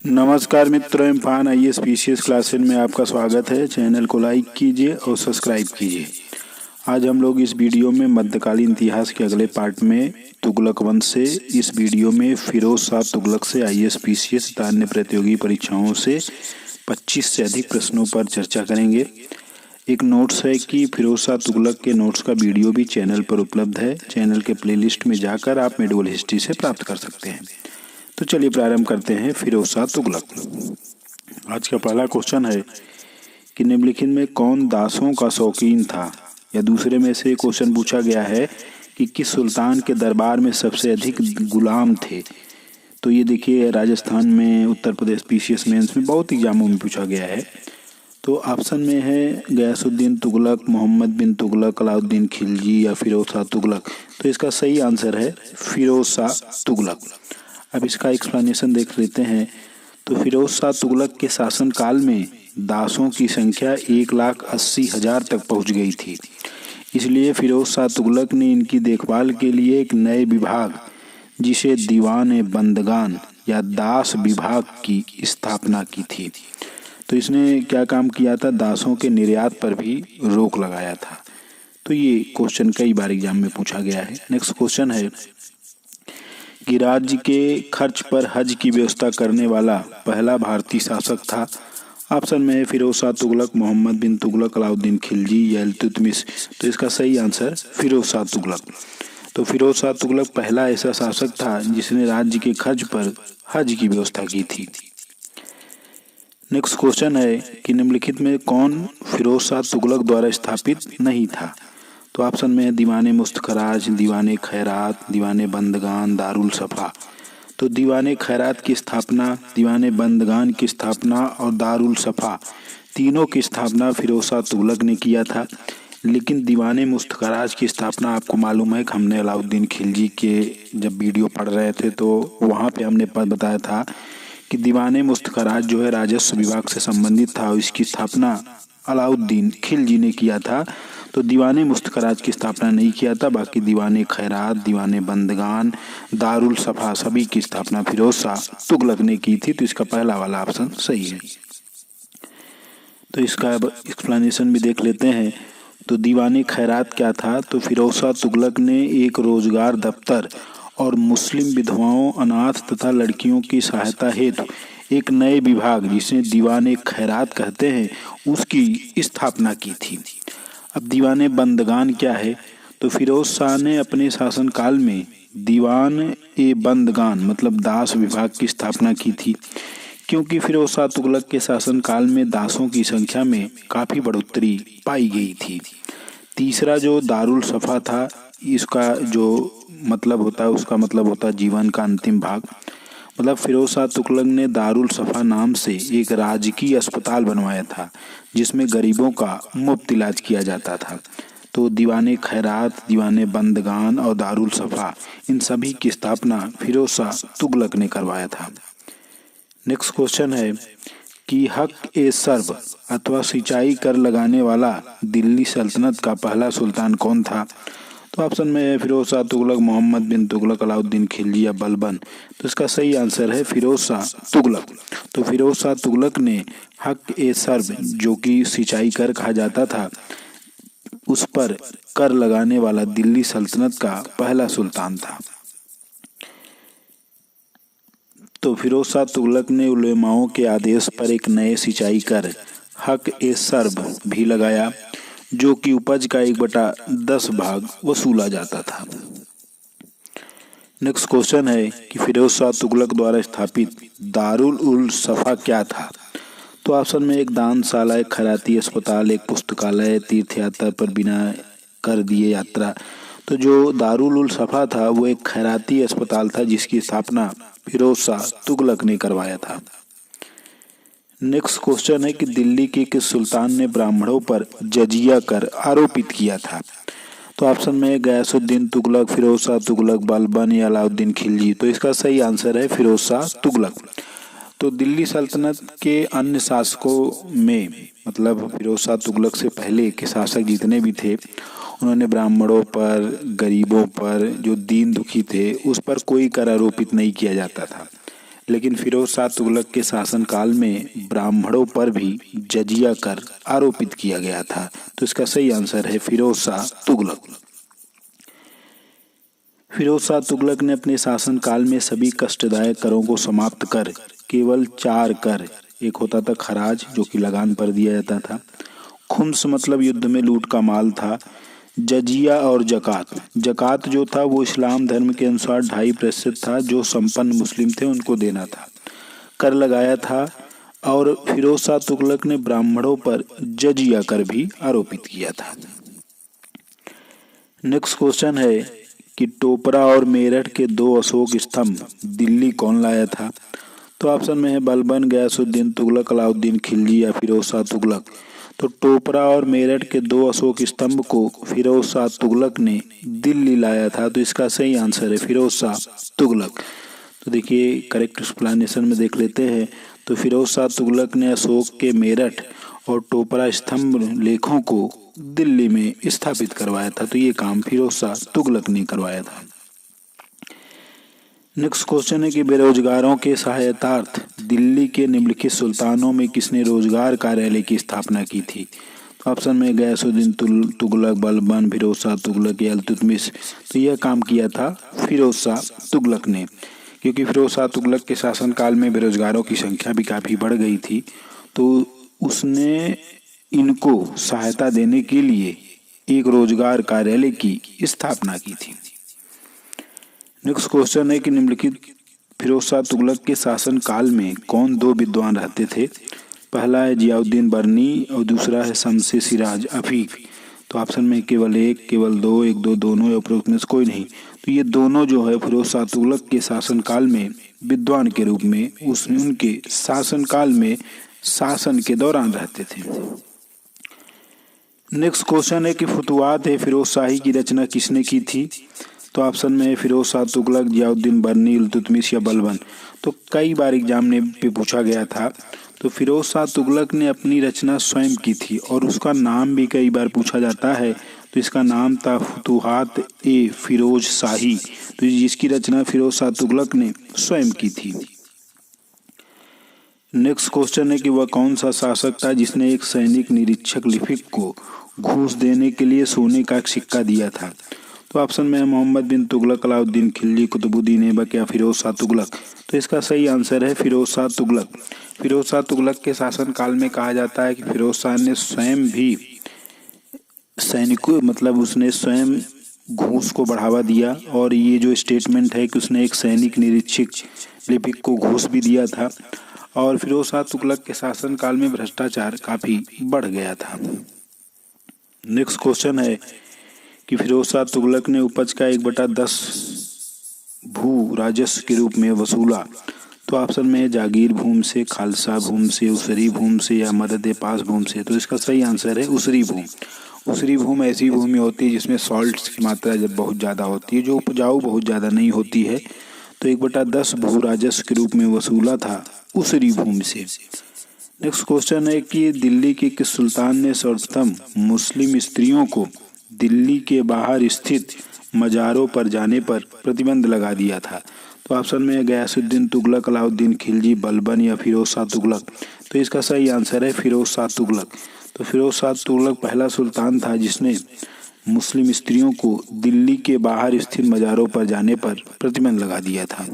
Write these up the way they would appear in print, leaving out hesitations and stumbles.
नमस्कार मित्रों, इम्फान IAS PCS classes में आपका स्वागत है। चैनल को लाइक कीजिए और सब्सक्राइब कीजिए। आज हम लोग इस वीडियो में मध्यकालीन इतिहास के अगले पार्ट में तुगलक वंश से इस वीडियो में फिरोज शाह तुगलक से IAS PCS तथा अन्य प्रतियोगी परीक्षाओं से 25 से अधिक प्रश्नों पर चर्चा करेंगे। एक नोट्स है कि फिरोज शाह तुगलक के नोट्स का वीडियो भी चैनल पर उपलब्ध है। चैनल के प्लेलिस्ट में जाकर आप मेडिवल हिस्ट्री से प्राप्त कर सकते हैं। तो चलिए प्रारंभ करते हैं फिरोज शाह तुगलक। आज का पहला क्वेश्चन है कि निम्नलिखित में कौन दासों का शौकीन था, या दूसरे में से क्वेश्चन पूछा गया है कि किस सुल्तान के दरबार में सबसे अधिक गुलाम थे। तो ये देखिए, राजस्थान में, उत्तर प्रदेश PCS मेंस में बहुत एग्जामों में पूछा गया है। तो ऑप्शन में है गयासुद्दीन तुगलक, मोहम्मद बिन तुगलक, अलाउद्दीन खिलजी या फिरोज शाह तुगलक। तो इसका सही आंसर है फिरोज शाह तुगलक। अब इसका एक्सप्लेनेशन देख लेते हैं। तो फिरोज शाह तुगलक के शासनकाल में दासों की संख्या 1,80,000 तक पहुंच गई थी। इसलिए फिरोज शाह तुगलक ने इनकी देखभाल के लिए एक नए विभाग, जिसे दीवान बंदगान या दास विभाग की स्थापना की थी। तो इसने क्या काम किया था? दासों के निर्यात पर भी रोक लगाया था। तो ये क्वेश्चन कई बार एग्जाम में पूछा गया है। नेक्स्ट क्वेश्चन है कि राज्य के खर्च पर हज की व्यवस्था करने वाला पहला भारतीय शासक था। ऑप्शन में है फिरोज शाह तुगलक, मोहम्मद बिन तुगलक, अलाउद्दीन खिलजी या इल्तुतमिश। तो इसका सही आंसर फिरोज शाह तुगलक। तो फिरोज शाह तुगलक पहला ऐसा शासक था जिसने राज्य के खर्च पर हज की व्यवस्था की थी। नेक्स्ट क्वेश्चन है कि निम्नलिखित में कौन फिरोज शाह तुगलक द्वारा स्थापित नहीं था। तो ऑप्शन में है दीवाने मुस्तखराज, दीवाने खैरात, दीवाने बंदगान, दारुल सफा। तो दीवाने खैरात की स्थापना, दीवाने बंदगान की स्थापना और दारुल सफा तीनों की स्थापना फिरोज शाह तुगलक ने किया था। लेकिन दीवाने मुस्तखराज की स्थापना आपको मालूम है कि हमने अलाउद्दीन खिलजी के जब वीडियो पढ़ रहे थे तो वहाँ पे हमने बताया था कि दीवाने मुस्तखराज जो है राजस्व विभाग से संबंधित था और इसकी स्थापना अलाउद्दीन खिलजी ने किया था। तो दीवाने मुस्तखराज की स्थापना नहीं किया था। बाकी दीवाने खैरात, दीवाने बंदगान, दारुल सफा सभी की स्थापना फिरोज शाह तुगलक ने की थी। तो इसका पहला वाला ऑप्शन सही है। तो इसका एक्सप्लेनेशन भी देख लेते हैं। तो दीवाने खैरात क्या था? तो फिरोज शाह तुगलक ने एक रोजगार दफ्तर और मुस्लिम विधवाओं, अनाथ तथा लड़कियों की सहायता हेतु एक नए विभाग, जिसे दीवाने खैरात कहते हैं, उसकी स्थापना की थी। अब दीवाने बंदगान क्या है? तो फिरोज शाह ने अपने शासनकाल में दीवान बंदगान मतलब दास विभाग की स्थापना की थी, क्योंकि फिरोज शाह तुगलक के शासनकाल में दासों की संख्या में काफ़ी बढ़ोतरी पाई गई थी। तीसरा जो दारुल सफा था, इसका जो मतलब होता है, उसका मतलब होता है जीवन का अंतिम भाग। मतलब फिरोज शाह तुगलक ने दारुल सफा नाम से एक राजकीय अस्पताल बनवाया था, जिसमें गरीबों का मुफ्त इलाज किया जाता था। तो दीवाने खैरात, दीवाने बंदगान और दारुल सफा, इन सभी की स्थापना फिरोज शाह तुगलक ने करवाया था। नेक्स्ट क्वेश्चन है कि हक ए सर्ब अथवा सिंचाई कर लगाने वाला दिल्ली सल्तनत का पहला सुल्तान कौन था। तो ऑप्शन में है फिरोज शाह तुगलक, मोहम्मद बिन तुगलक, अलाउद्दीन खिलजी या बलबन। तो इसका सही आंसर है फिरोज शाह तुगलक। तो फिरोज शाह तुगलक ने हक ए सर्ब, जो कि सिंचाई कर कहा जाता था, उस पर कर लगाने वाला दिल्ली सल्तनत का पहला सुल्तान था। तो फिरोज शाह तुगलक ने उलेमाओं के आदेश पर एक नए सिंचाई कर हक ए सर्ब भी लगाया, जो कि उपज का 1/10 भाग वसूला जाता था। नेक्स्ट क्वेश्चन है कि फिरोज शाह तुगलक द्वारा स्थापित दारुल उल सफा क्या था। तो ऑप्शन में एक दानशाला, एक खैराती अस्पताल, एक पुस्तकालय, तीर्थ यात्रा पर बिना कर दिए यात्रा। तो जो दारुल उल सफा था वो एक खैराती अस्पताल था, जिसकी स्थापना फिरोज शाह तुगलक ने करवाया था। नेक्स्ट क्वेश्चन है कि दिल्ली के किस सुल्तान ने ब्राह्मणों पर जजिया कर आरोपित किया था। तो ऑप्शन में है गयासुद्दीन तुगलक, फिरोज शाह तुगलक, बलबन या अलाउद्दीन खिलजी। तो इसका सही आंसर है फिरोज शाह तुगलक। तो दिल्ली सल्तनत के अन्य शासकों में, मतलब फिरोज शाह तुगलक से पहले के शासक जितने भी थे, उन्होंने ब्राह्मणों पर, गरीबों पर, जो दीन दुखी थे, उस पर कोई कर आरोपित नहीं किया जाता था। लेकिन फिरोज शाह तुगलक के शासनकाल में ब्राह्मणों पर भी जजिया कर आरोपित किया गया था। तो इसका सही आंसर है फिरोज शाह तुगलक। फिरोज शाह तुगलक ने अपने शासनकाल में सभी कष्टदायक करों को समाप्त कर केवल 4 कर, एक होता था खराज जो कि लगान पर दिया जाता था, खुम्स मतलब युद्ध में लूट का माल था, जजिया और जकात। जकात जो था वो इस्लाम धर्म के अनुसार 2.5% था जो संपन्न मुस्लिम थे उनको देना था, कर लगाया था। और फिरोज शाह तुगलक ने ब्राह्मणों पर जजिया कर भी आरोपित किया था। नेक्स्ट क्वेश्चन है कि टोपरा और मेरठ के 2 अशोक स्तंभ दिल्ली कौन लाया था? तो ऑप्शन में है बलबन, गयासुद्दीन तुगलक, अलाउद्दीन खिलजी या फिरोज शाह तुगलक। तो टोपरा और मेरठ के 2 अशोक स्तंभ को फिरोज शाह तुगलक ने दिल्ली लाया था। तो इसका सही आंसर है फिरोज शाह तुगलक। तो देखिए करेक्ट एक्सप्लेनेशन में देख लेते हैं। तो फिरोज शाह तुगलक ने अशोक के मेरठ और टोपरा स्तंभ लेखों को दिल्ली में स्थापित करवाया था। तो ये काम फिरोज शाह तुगलक ने करवाया था। नेक्स्ट क्वेश्चन है कि बेरोजगारों के सहायतार्थ दिल्ली के निम्नलिखित सुल्तानों में किसने रोजगार कार्यालय की स्थापना की थी? तो ऑप्शन में गयासुद्दीन तुगलक, बलबन, फिरोज शाह तुगलक या इल्तुतमिश। तो यह काम किया था फिरोज शाह तुगलक ने, क्योंकि फिरोज शाह तुगलक के शासनकाल में बेरोजगारों की संख्या भी काफ़ी बढ़ गई थी। तो उसने इनको सहायता देने के लिए एक रोजगार कार्यालय की स्थापना की थी। नेक्स्ट क्वेश्चन है कि निम्नलिखित फिरोज शाह तुगलक के शासन काल में कौन 2 विद्वान रहते थे? पहला है जियाउद्दीन बर्नी और दूसरा है शमसे सिराज अफीफ। तो ऑप्शन में केवल 1, केवल 2, 1, 2 दोनों या उपरोक्त में से कोई नहीं। तो ये दोनों जो है फिरोज शाह तुगलक के शासनकाल में विद्वान के रूप में उनके शासनकाल में शासन के दौरान रहते थे। नेक्स्ट क्वेश्चन है कि फुतुहात ए फिरोज शाही की रचना किसने की थी? तो ऑप्शन में फिरोज शाह तुगलक, जियाउद्दीन बर्नी, इल्तुतमिश या बलबन। तो कई बार एग्जाम में पे पूछा गया था। तो फिरोज शाह तुगलक ने अपनी रचना स्वयं की थी और उसका नाम भी कई बार पूछा जाता है। तो इसका नाम था फुतुहात ए फिरोज शाही, तो जिसकी रचना फिरोज शाह तुगलक ने स्वयं की थी। नेक्स्ट क्वेश्चन है कि वह कौन सा शासक था जिसने एक सैनिक निरीक्षक लिपिक को घूस देने के लिए सोने का एक सिक्का दिया था? तो ऑप्शन में है मोहम्मद बिन तुगलक, अलाउद्दीन खिलजी, कुतुबुद्दीन ऐबक या फिरोज शाह तुगलक। तो इसका सही आंसर है फिरोज शाह तुगलक। फिरोज शाह तुगलक के शासनकाल में कहा जाता है कि फिरोज शाह ने स्वयं भी सैनिकों मतलब उसने स्वयं घूस को बढ़ावा दिया, और ये जो स्टेटमेंट है कि उसने एक सैनिक निरीक्षक लिपिक को घूस भी दिया था। और फिरोज शाह तुगलक के शासनकाल में भ्रष्टाचार काफ़ी बढ़ गया था। नेक्स्ट क्वेश्चन है कि फिरोज शाह तुगलक ने उपज का 1/10 भू राजस्व के रूप में वसूला। तो ऑप्शन में है जागीर भूमि से, खालसा भूमि से, उसरी भूमि से या मदद पास भूमि से। तो इसका सही आंसर है उसरी भूमि। उसरी भूमि ऐसी भूमि होती है जिसमें सॉल्ट्स की मात्रा जब बहुत ज़्यादा होती है, जो उपजाऊ बहुत ज़्यादा नहीं होती है। तो 1/10 भू राजस्व के रूप में वसूला था उसरी भूमि से। नेक्स्ट क्वेश्चन है कि दिल्ली के किस सुल्तान ने सर्वप्रथम मुस्लिम स्त्रियों को दिल्ली के बाहर स्थित मज़ारों पर जाने पर प्रतिबंध लगा दिया था? तो ऑप्शन में है गयासुद्दीन तुगलक, अलाउद्दीन खिलजी, बलबन या फिरोज शाह तुगलक। तो इसका सही आंसर है फिरोज शाह तुगलक। तो फिरोज शाह तुगलक पहला सुल्तान था जिसने मुस्लिम स्त्रियों को दिल्ली के बाहर स्थित मज़ारों पर जाने पर प्रतिबंध लगा दिया था।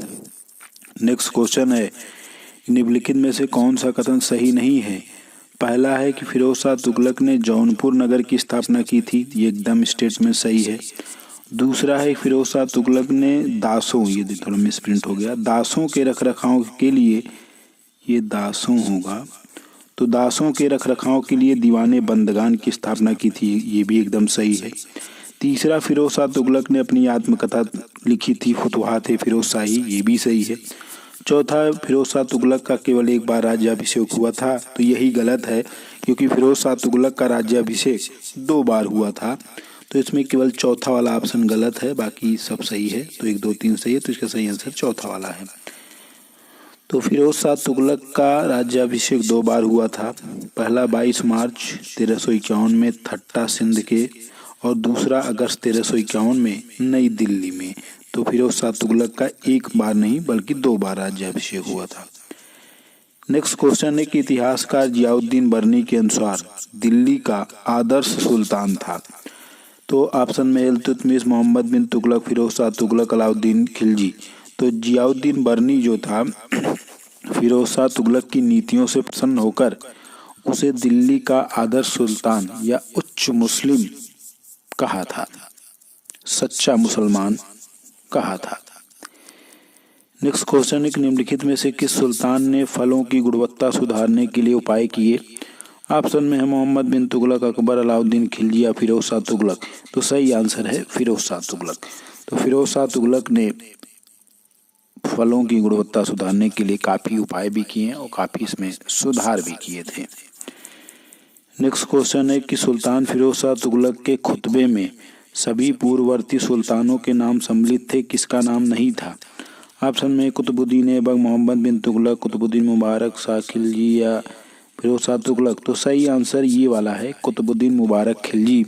नेक्स्ट क्वेश्चन है निम्नलिखित में से कौन सा कथन सही नहीं है? पहला है कि फिरोज शाह तुगलक ने जौनपुर नगर की स्थापना की थी, ये एकदम स्टेटमेंट सही है। दूसरा है फिरोज शाह तुगलक ने दासों, ये थोड़ा मिसप्रिंट हो गया, दासों के रखरखाव के लिए, ये दासों होगा, तो दासों के रखरखाव के लिए दीवाने बंदगान की स्थापना की थी, ये भी एकदम सही है। तीसरा फिरोज शाह तुगलक ने अपनी आत्मकथा लिखी थी फुतुहात फिरोज शाही, ये भी सही है। चौथा फिरोज शाह तुगलक का केवल एक बार राज्याभिषेक हुआ था, तो यही गलत है क्योंकि फिरोज शाह तुगलक का राज्याभिषेक 2 बार हुआ था। तो इसमें केवल चौथा वाला ऑप्शन गलत है, बाकी सब सही है। तो 1, 2, 3 सही है, तो इसका सही आंसर चौथा वाला है। तो फिरोज शाह तुगलक का राज्याभिषेक 2 बार हुआ था। पहला 22 मार्च 1351 में थट्टा सिंध के, और दूसरा अगस्त 1351 में नई दिल्ली में। तो फिरोज शाह तुगलक का एक बार नहीं बल्कि 2 बार राज्याभिषेक हुआ था। नेक्स्ट क्वेश्चन है कि इतिहासकार जियाउद्दीन बर्नी के अनुसार दिल्ली का आदर्श सुल्तान था। तो ऑप्शन में इल्तुतमिश, मोहम्मद बिन तुगलक, फिरोज शाह तुगलक, अलाउद्दीन खिलजी। तो जियाउद्दीन बर्नी जो था फिरोज शाह तुगलक की नीतियों से प्रसन्न होकर उसे दिल्ली का आदर्श सुल्तान या उच्च मुस्लिम कहा था, सच्चा मुसलमान कहा था। नेक्स्ट क्वेश्चन है कि निम्नलिखित में से किस सुल्तान ने फलों की गुणवत्ता सुधारने के लिए उपाय किए। ऑप्शन में है मोहम्मद बिन तुगलक, अकबर, अलाउद्दीन खिलजी या फिरोज शाह तुगलक। तो सही आंसर है फिरोज शाह तुगलक। तो फिरोज शाह तुगलक ने फलों की गुणवत्ता सुधारने के लिए काफ़ी उपाय भी किए और काफ़ी इसमें सुधार भी किए थे। नेक्स्ट क्वेश्चन है कि सुल्तान फिरोज शाह तुगलक के खुतबे में सभी पूर्ववर्ती सुल्तानों के नाम सम्मिलित थे, किसका नाम नहीं था। ऑप्शन में कुतुबुद्दीन ऐबक, मोहम्मद बिन तुगलक, कुतुबुद्दीन मुबारक, शाह खिलजी या फिरोज शाह तुगलक। तो सही आंसर ये वाला है कुतुबुद्दीन मुबारक खिलजी,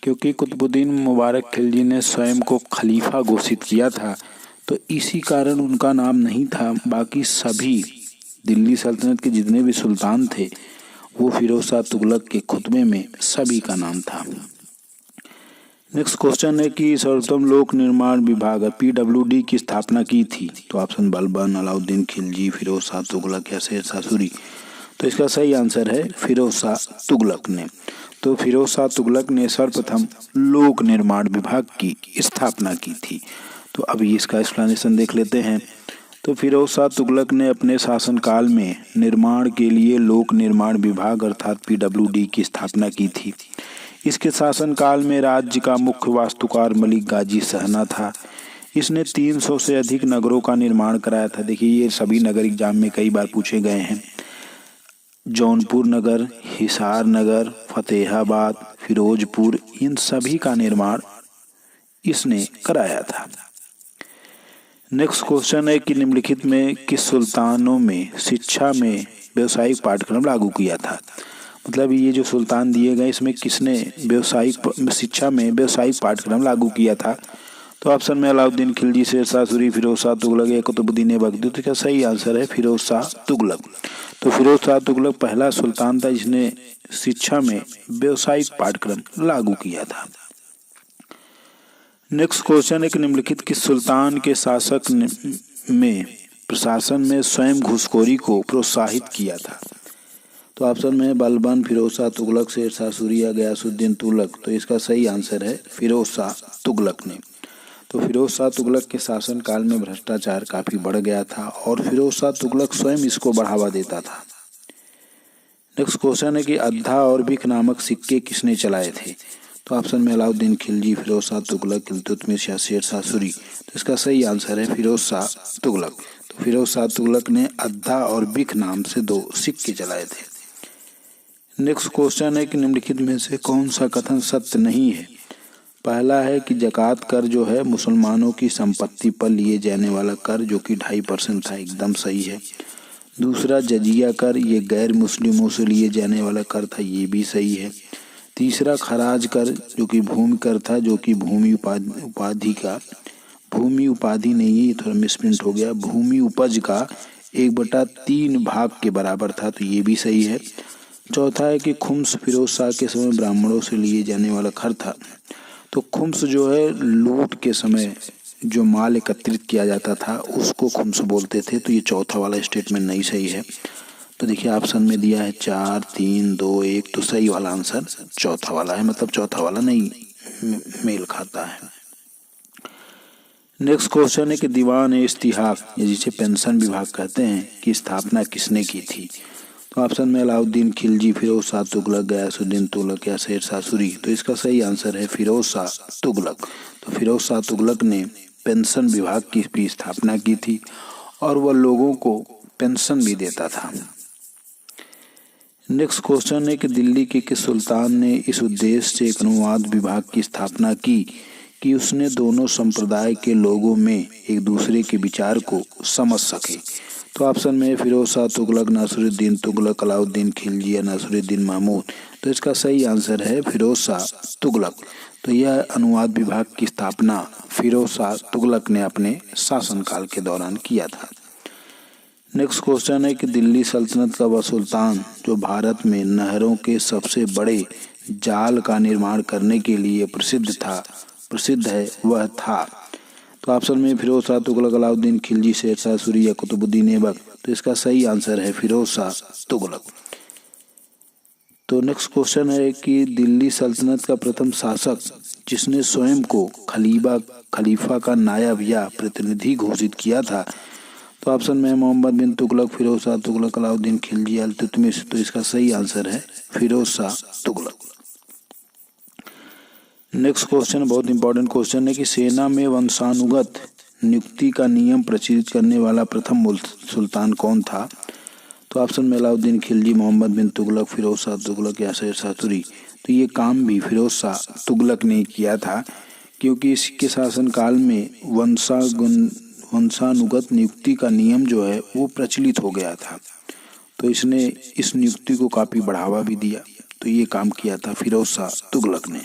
क्योंकि कुतुबुद्दीन मुबारक खिलजी ने स्वयं को खलीफा घोषित किया था, तो इसी कारण उनका नाम नहीं था। बाकी सभी दिल्ली सल्तनत के जितने भी सुल्तान थे वो फिरोज शाह तुगलक के खुतबे में सभी का नाम था। नेक्स्ट क्वेश्चन है कि सर्वोत्तम लोक निर्माण विभाग PWD की स्थापना की थी। तो ऑप्शन बलबन, अलाउद्दीन खिलजी, फिरोज शाह तुगलक या शेर शाह सूरी। तो इसका सही आंसर है फिरोज शाह तुगलक ने। तो फिरोज शाह तुगलक ने सर्वप्रथम लोक निर्माण विभाग की स्थापना की थी। तो अभी इसका एक्सप्लेनेशन देख लेते हैं। तो फिरोज शाह तुगलक ने अपने शासनकाल में निर्माण के लिए लोक निर्माण विभाग अर्थात PWD की स्थापना की थी। इसके शासनकाल में राज्य का मुख्य वास्तुकार मलिक गाजी सहना था। इसने 300 से अधिक नगरों का निर्माण कराया था। देखिए ये सभी नगर एग्जाम में कई बार पूछे गए हैं। जौनपुर नगर, हिसार नगर, फतेहाबाद, फिरोजपुर, इन सभी का निर्माण इसने कराया था। नेक्स्ट क्वेश्चन है कि निम्नलिखित में किस सुल्तानों में शिक्षा में व्यावसायिक पाठ्यक्रम लागू किया था। मतलब ये जो सुल्तान दिए गए इसमें किसने व्यावसायिक शिक्षा में व्यावसायिक पाठ्यक्रम लागू किया था। तो ऑप्शन में अलाउद्दीन खिलजी, शेर शाह सूरी, फिरोज शाह तुगलक या कुतुबुद्दीन ऐबक। तो इसका सही आंसर है फिरोज शाह तुगलक। तो फिरोज शाह तुगलक पहला सुल्तान था जिसने शिक्षा में व्यावसायिक पाठ्यक्रम लागू किया था। नेक्स्ट क्वेश्चन है कि निम्नलिखित किस सुल्तान के शासक में प्रशासन में स्वयं घूसखोरी को प्रोत्साहित किया था। तो ऑप्शन में बलबन, फिरोज शाह तुगलक, शेर शाह सूरी या गयासुद्दीन तुगलक। तो इसका सही आंसर है फिरोज शाह तुगलक ने। तो फिरोज शाह तुगलक के शासनकाल में भ्रष्टाचार काफ़ी बढ़ गया था और फिरोज शाह तुगलक स्वयं इसको बढ़ावा देता था। नेक्स्ट क्वेश्चन है कि अद्धा और बिख नामक सिक्के किसने चलाए थे। तो ऑप्शन में अलाउद्दीन खिलजी, फिरोज शाह तुगलक, इल्तुतमिश या शेर शाह सूरी। तो इसका सही आंसर है फिरोज शाह तुगलक। तो फिरोज शाह तुगलक ने अद्धा और बिख नाम से 2 सिक्के चलाए थे। नेक्स्ट क्वेश्चन है कि निम्नलिखित में से कौन सा कथन सत्य नहीं है। पहला है कि ज़कात कर जो है मुसलमानों की संपत्ति पर लिए जाने वाला कर जो कि 2.5% था, एकदम सही है। दूसरा जजिया कर ये गैर मुस्लिमों से लिए जाने वाला कर था, ये भी सही है। तीसरा खराज कर जो कि भूमि कर था, जो कि भूमि उपाधि नहीं है, ये थोड़ा मिसप्रिंट हो गया, भूमि उपज का 1/3 भाग के बराबर था, तो ये भी सही है। चौथा है कि खुम्स फिरोज शाह के समय ब्राह्मणों से लिए जाने वाला कर था। तो खुम्स जो है लूट के समय जो माल एकत्रित किया जाता था उसको खुम्स बोलते थे, तो ये चौथा वाला स्टेटमेंट नहीं सही है। तो देखिए ऑप्शन में दिया है 4, 3, 2, 1। तो सही वाला आंसर चौथा वाला है, मतलब चौथा वाला नहीं मेल खाता है। नेक्स्ट क्वेश्चन है कि दीवान इस्तिहाक जिसे पेंशन विभाग कहते हैं की स्थापना किसने की थी। तो ऑप्शन में अलाउद्दीन खिलजी, फिरोज शाह तुगलक, गयासुद्दीन तुगलक या शेर शाह सूरी। तो इसका सही आंसर है फिरोज शाह तुगलक। तो फिरोज शाह तुगलक ने पेंशन विभाग की भी स्थापना की थी और वह लोगों को पेंशन भी देता था। नेक्स्ट क्वेश्चन है कि दिल्ली के किस सुल्तान ने इस उद्देश्य से एक अनुवाद विभाग की स्थापना की कि उसने दोनों संप्रदाय के लोगों में एक दूसरे के विचार को समझ सके। तो ऑप्शन में फिरोज शाह तुगलक, नासिरुद्दीन तुगलक, अलाउद्दीन खिलजी या नासिरुद्दीन महमूद। तो इसका सही आंसर है फिरोज शाह तुगलक। तो यह अनुवाद विभाग की स्थापना फिरोज शाह तुगलक ने अपने शासनकाल के दौरान किया था। नेक्स्ट क्वेश्चन है कि दिल्ली सल्तनत का वह सुल्तान जो भारत में नहरों के सबसे बड़े जाल का निर्माण करने के लिए प्रसिद्ध है वह था। तो ऑप्शन में फिरोज शाह तुगलक, अलाउद्दीन खिलजी, शेर शाह सूरी या कुतुबुद्दीन ऐबक। तो इसका सही आंसर है फिरोज शाह तुगलक। तो नेक्स्ट क्वेश्चन है कि दिल्ली सल्तनत का प्रथम शासक जिसने स्वयं को खलीफा का नायब या प्रतिनिधि घोषित किया था। तो ऑप्शन में मोहम्मद बिन तुगलक, फिरोज शाह तुगलक, अलाउद्दीन खिलजी, इल्तुतमिश। तो इसका सही आंसर है फिरोज शाह तुगलक। नेक्स्ट क्वेश्चन बहुत इंपॉर्टेंट क्वेश्चन है कि सेना में वंशानुगत नियुक्ति का नियम प्रचलित करने वाला प्रथम सुल्तान कौन था। तो ऑप्शन में अलाउद्दीन खिलजी, मोहम्मद बिन तुगलक, फिरोज शाह तुगलक या शेर शाह सूरी। तो ये काम भी फिरोज शाह तुगलक ने किया था, क्योंकि इसके शासनकाल में वंशानुगत नियुक्ति का नियम जो है वो प्रचलित हो गया था। तो इसने इस नियुक्ति को काफ़ी बढ़ावा भी दिया। तो ये काम किया था फिरोज शाह तुगलक ने।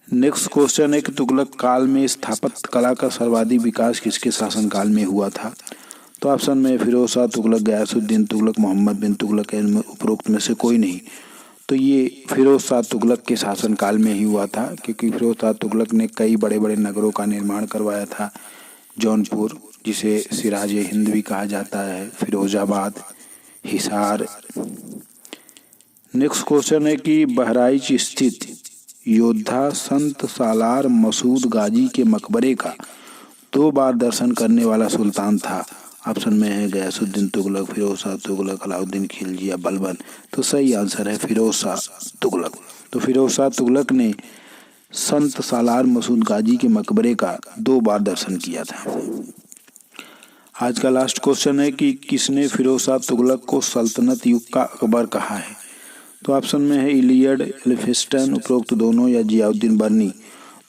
नेक्स्ट क्वेश्चन है कि तुगलक काल में स्थापत्य कला का सर्वाधिक विकास किसके शासनकाल में हुआ था। तो ऑप्शन में फिरोज शाह तुगलक, गयासुद्दीन तुगलक, मोहम्मद बिन तुगलक, उपरोक्त में से कोई नहीं। तो ये फिरोज शाह तुगलक के शासनकाल में ही हुआ था, क्योंकि फिरोज शाह तुगलक ने कई बड़े बड़े नगरों का निर्माण करवाया था। जौनपुर, जिसे सिराज हिंद भी कहा जाता है, फिरोजाबाद, हिसार। नेक्स्ट क्वेश्चन है कि बहराइच स्थित योद्धा संत सालार मसूद गाजी के मकबरे का 2 बार दर्शन करने वाला सुल्तान था। ऑप्शन में है गयासुद्दीन तुगलक, फिरोज शाह तुगलक, अलाउद्दीन खिलजी या बलबन। तो सही आंसर है फिरोज शाह तुगलक। तो फिरोज शाह तुगलक ने संत सालार मसूद गाजी के मकबरे का 2 बार दर्शन किया था। आज का लास्ट क्वेश्चन है कि किसने फिरोज शाह तुगलक को सल्तनत युग का अकबर कहा है। तो ऑप्शन में है इलियड, एल्फिंस्टन, उपरोक्त दोनों या जियाउद्दीन बर्नी।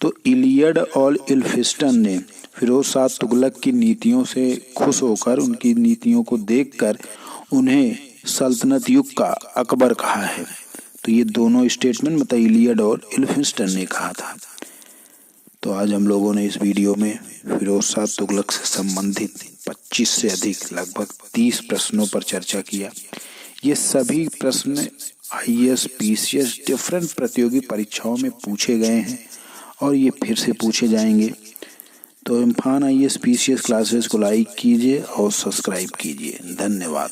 तो इलियड और एल्फिंस्टन ने फिरोज शाह तुगलक की नीतियों से खुश होकर, उनकी नीतियों को देखकर उन्हें सल्तनत युग का अकबर कहा है। तो ये दोनों स्टेटमेंट मतलब इलियड और एल्फिंस्टन ने कहा था। तो आज हम लोगों ने इस वीडियो में फिरोज शाह तुगलक से संबंधित 25 से अधिक लगभग 30 प्रश्नों पर चर्चा किया। ये सभी प्रश्न IAS, PCS डिफरेंट प्रतियोगी परीक्षाओं में पूछे गए हैं और ये फिर से पूछे जाएंगे। तो इम्फान IAS PCS क्लासेस को लाइक कीजिए और सब्सक्राइब कीजिए। धन्यवाद।